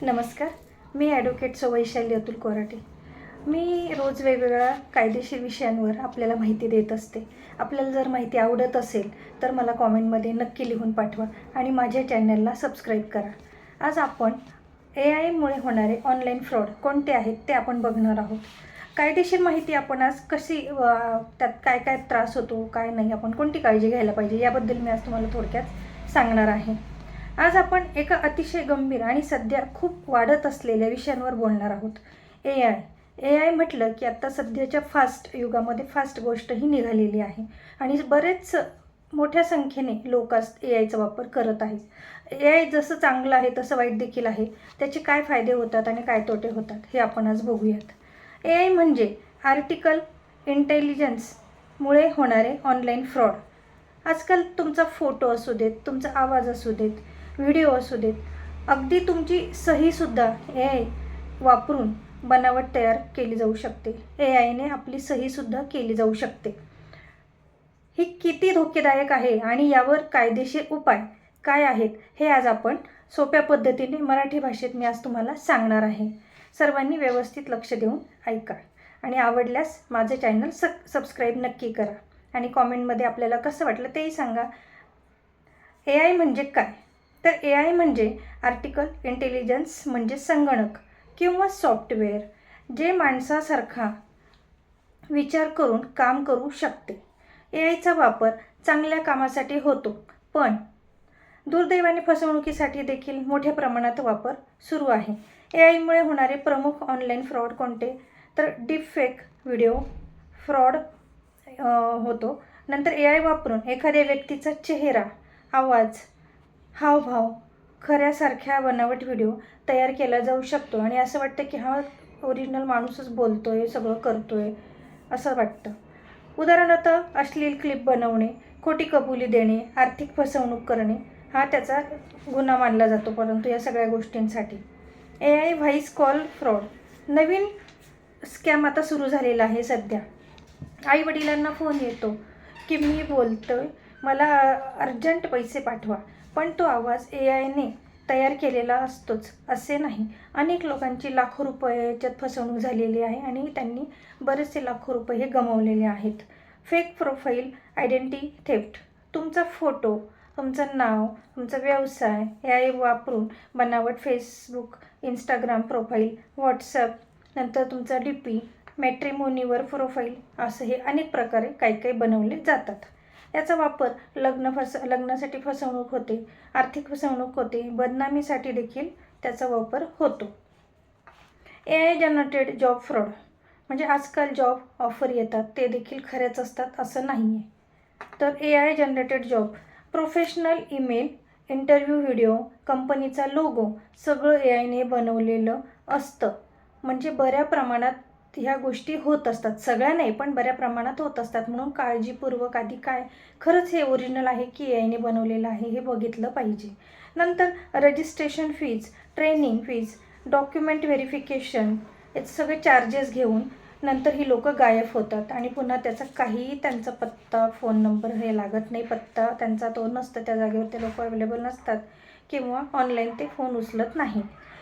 नमस्कार. मी ॲडव्होकेट वैशाली अतुल कोराटे. मी रोज वेगवेगळ्या कायदेशीर विषयांवर आपल्याला माहिती देत असते. आपल्याला जर माहिती आवडत असेल तर मला कॉमेंटमध्ये नक्की लिहून पाठवा आणि माझ्या चॅनलला सबस्क्राईब करा. आज आपण AI मुळे होणारे ऑनलाईन फ्रॉड कोणते आहेत ते आपण बघणार आहोत. कायदेशीर माहिती आपण आज कशी त्यात काय काय त्रास होतो, काय नाही, आपण कोणती काळजी घ्यायला पाहिजे याबद्दल मी आज तुम्हाला थोडक्यात सांगणार आहे. आज आपण एका अतिशय गंभीर आणि सध्या खूप वाढत असलेल्या विषयांवर बोलणार आहोत. AI म्हटलं की आता सध्याच्या फास्ट युगामध्ये फास्ट गोष्ट ही निघालेली आहे आणि बरेच मोठ्या संख्येने लोक AIचा वापर करत आहेत. AI जसं चांगलं आहे तसं वाईट देखील आहे. त्याचे काय फायदे होतात आणि काय तोटे होतात हे आपण आज बघूयात. AI म्हणजे आर्टिकल इंटेलिजन्समुळे होणारे ऑनलाईन फ्रॉड. आजकाल तुमचा फोटो असू देत, तुमचा आवाज असू देत, व्हिडिओ असू देत, अगदी तुमची सहीसुद्धा AI वापरून बनावट तयार केली जाऊ शकते. AIने आपली सहीसुद्धा केली जाऊ शकते. ही किती धोकेदायक आहे आणि यावर कायदेशीर उपाय काय आहेत हे आज आपण सोप्या पद्धतीने मराठी भाषेत मी आज तुम्हाला सांगणार आहे. सर्वांनी व्यवस्थित लक्ष देऊन ऐका आणि आवडल्यास माझे चॅनल सबस्क्राईब नक्की करा आणि कॉमेंटमध्ये आपल्याला कसं वाटलं तेही सांगा. AI म्हणजे काय? तर AI म्हणजे आर्टिकल इंटेलिजन्स म्हणजे संगणक किंवा सॉफ्टवेअर जे माणसासारखा विचार करून काम करू शकते. AIचा वापर चांगल्या कामासाठी होतो, पण दुर्दैवाने फसवणुकीसाठी देखील मोठ्या प्रमाणात वापर सुरू आहे. AIमुळे होणारे प्रमुख ऑनलाईन फ्रॉड कोणते? तर डीपफेक व्हिडिओ फ्रॉड होतो. नंतर AI वापरून एखाद्या व्यक्तीचा चेहरा, आवाज, हावभाव खऱ्यासारख्या बनावट व्हिडिओ तयार केला जाऊ शकतो आणि असं वाटतं की हा ओरिजिनल माणूसच बोलतोय, सगळं करतोय असं वाटतं. उदाहरणार्थ अश्लील क्लिप बनवणे, खोटी कबुली देणे, आर्थिक फसवणूक करणे हा त्याचा गुन्हा मानला जातो. परंतु या सगळ्या गोष्टींसाठी AI व्हॉइस कॉल फ्रॉड नवीन स्कॅम आता सुरू झालेला आहे सध्या. आईवडिलांना फोन येतो की मी बोलतोय, मला अर्जंट पैसे पाठवा, पण तो आवाज AIने तयार केलेला असतोच असे नाही. अनेक लोकांची लाखो रुपयाच्यात फसवणूक झालेली आहे आणि त्यांनी बरेचसे लाखो रुपये हे गमावलेले आहेत. फेक प्रोफाईल आयडेंटिटी थेफ्ट तुमचा फोटो, तुमचं नाव, तुमचा व्यवसाय AI वापरून बनावट फेसबुक, इंस्टाग्राम प्रोफाईल, व्हॉट्सअप, नंतर तुमचा DP, मॅट्रिमोनीवर प्रोफाईल असं हे अनेक प्रकारे काही बनवले जातात. याचा वापर लग्नासाठी फसवणूक होते, आर्थिक फसवणूक होते, बदनामीसाठी देखील त्याचा वापर होतो. AI जनरेटेड जॉब फ्रॉड म्हणजे आजकाल जॉब ऑफर येतात ते देखील खरेच असतात असं नाही आहे. तर AI generated job professional email, interview video, कंपनीचा लोगो सगळं AIने बनवलेलं असतं. म्हणजे बऱ्या प्रमाणात ह्या गोष्टी होत असतात. सगळ्या नाही पण बऱ्या प्रमाणात होत असतात. म्हणून काळजीपूर्वक आधी काय खरंच हे ओरिजिनल आहे की AIने बनवलेलं आहे हे बघितलं पाहिजे. नंतर registration fees, training fees, document verification हे सगळे चार्जेस घेऊन नंतर ही लोकं गायब होतात आणि पुन्हा त्याचा काहीही त्यांचा पत्ता, फोन नंबर हे लागत नाही. पत्ता त्यांचा तो नसतं, त्या जागेवर ते लोक अवेलेबल नसतात किंवा ऑनलाईन ते फोन उचलत नाही.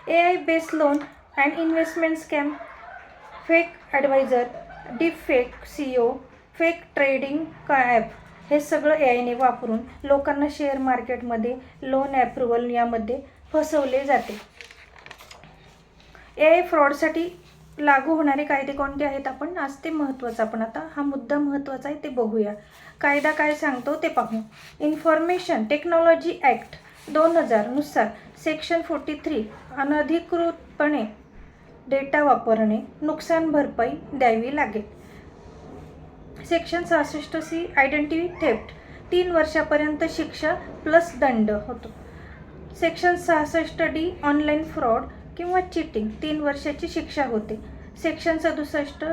AI based loan and investment scam, fake advisor, deep fake CEO, fake trading app हे सगळं AIने वापरून लोकांना शेअर मार्केटमध्ये लोन ॲप्रुव्हल यामध्ये फसवले जाते. AI फ्रॉडसाठी लागू होणारे कायदे कोणते आहेत आपण आज ते महत्त्वाचं आपण आता हा मुद्दा महत्त्वाचा आहे ते बघूया. कायदा काय सांगतो ते पाहू. इन्फॉर्मेशन टेक्नॉलॉजी ॲक्ट 2000 नुसार सेक्शन 43 अनधिकृतपणे डेटा वापरणे, नुकसान भरपाई द्यावी लागेल. सेक्शन 66C आयडेंटिटी थेफ्ट 3 वर्षापर्यंत शिक्षा प्लस दंड होतो. सेक्शन 66D ऑनलाईन फ्रॉड किंवा चिटिंग 3 वर्षाची शिक्षा होते. सेक्शन 67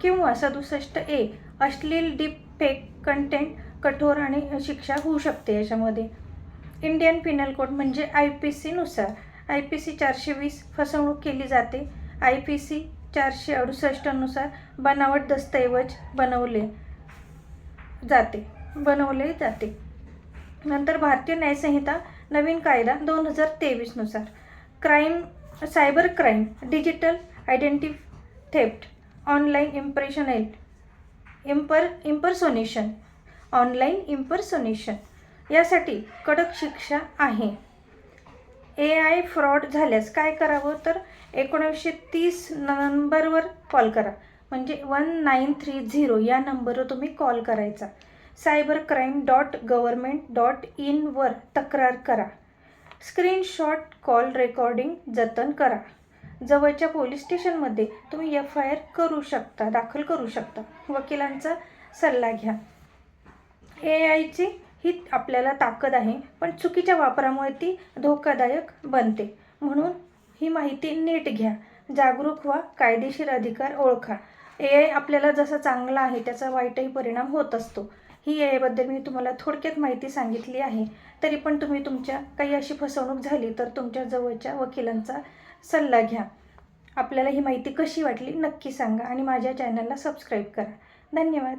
किंवा 67A अश्लील डीप फेक कंटेंट कठोर आणि शिक्षा होऊ शकते याच्यामध्ये. इंडियन पिनल कोड म्हणजे IPC नुसार IPC 420 फसवणूक केली जाते. IPC 468 नुसार बनावट दस्तऐवज बनवले जाते. नंतर भारतीय न्यायसंहिता नवीन कायदा 2023 नुसार crime cyber crime, digital identity theft, online impersonation, online impersonation यासाठी कडक शिक्षा आहे. AI फ्रॉड झाल्यास काय करावं, तर 1930 नंबरवर कॉल करा, म्हणजे 1930 या नंबरवर तुम्ही कॉल करायचा. cybercrime.government.in वर तक्रार करा. स्क्रीनशॉट कॉल रेकॉर्डिंग जतन करा. जवळच्या पोलीस स्टेशनमध्ये तुम्ही FIR दाखल करू शकता. वकिलांचा सल्ला घ्या. AIची ही आपल्याला ताकद आहे, पण चुकीच्या वापरामुळे ती धोकादायक बनते. म्हणून ही माहिती नीट घ्या, जागरूक व्हा, कायदेशीर अधिकार ओळखा. AI आपल्याला जसा चांगला आहे त्याचा वाईटही परिणाम होत असतो. ही AI बद्दल मी तुम्हाला थोडक्यात माहिती सांगितली आहे. तरी पण तुम्ही तुमच्या काही अशी फसवणूक झाली तर तुमच्या जवळच्या वकिलांचा सल्ला घ्या. आपल्याला ही माहिती कशी वाटली नक्की सांगा आणि माझ्या चॅनलला सबस्क्राईब करा. धन्यवाद.